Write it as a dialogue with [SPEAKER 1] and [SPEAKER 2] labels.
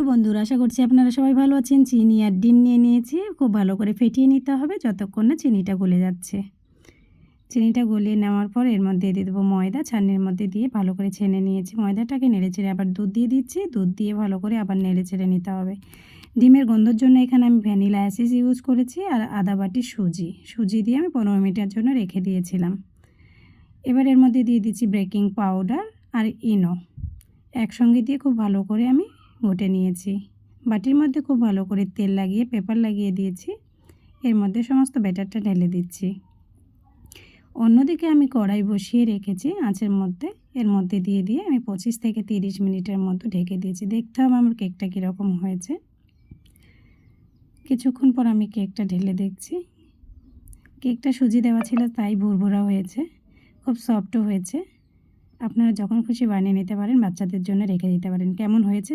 [SPEAKER 1] বন্ধুরা, আশা করছি আপনারা সবাই ভালো আছেন। চিনি আর ডিম নিয়ে নিয়েছি, খুব ভালো করে ফেটিয়ে নিতে হবে যতক্ষণ না চিনিটা গলে যাচ্ছে। চিনিটা গলিয়ে নেওয়ার পর এর মধ্যে দিয়ে দেবো ময়দা। ছাঁকনির মধ্যে দিয়ে ভালো করে ছেনে নিয়েছি ময়দাটাকে, নেড়েচেড়ে আবার দুধ দিয়ে দিচ্ছি। দুধ দিয়ে ভালো করে আবার নেড়েচেড়ে নিতে হবে। ডিমের গন্ধর জন্য এখানে আমি ভ্যানিলা এসেন্স ইউজ করেছি আর আধা বাটি সুজি দিয়ে আমি 15 মিনিটের জন্য রেখে দিয়েছিলাম। এবার এর মধ্যে দিয়ে দিচ্ছি বেকিং পাউডার আর ইনো একসঙ্গে দিয়ে খুব ভালো করে আমি ঘুটে নিয়েছি। বাটির মধ্যে খুব ভালো করে তেল লাগিয়ে পেপার লাগিয়ে দিয়েছি। এর মধ্যে সমস্ত ব্যাটারটা ঢেলে দিচ্ছি। অন্যদিকে আমি কড়াই বসিয়ে রেখেছি আঁচের মধ্যে। এর মধ্যে দিয়ে আমি 25 থেকে 30 মিনিটের মতো ঢেকে দিয়েছি। দেখতে হবে আমার কেকটা কীরকম হয়েছে। কিছুক্ষণ পর আমি কেকটা ঢেলে দেখছি। কেকটা সুজি দেওয়া ছিল তাই ভুরভুরা হয়েছে, খুব সফটও হয়েছে। আপনারা যখন খুশি বানিয়ে নিতে পারেন, বাচ্চাদের জন্য রেখে দিতে পারেন। কেমন হয়েছে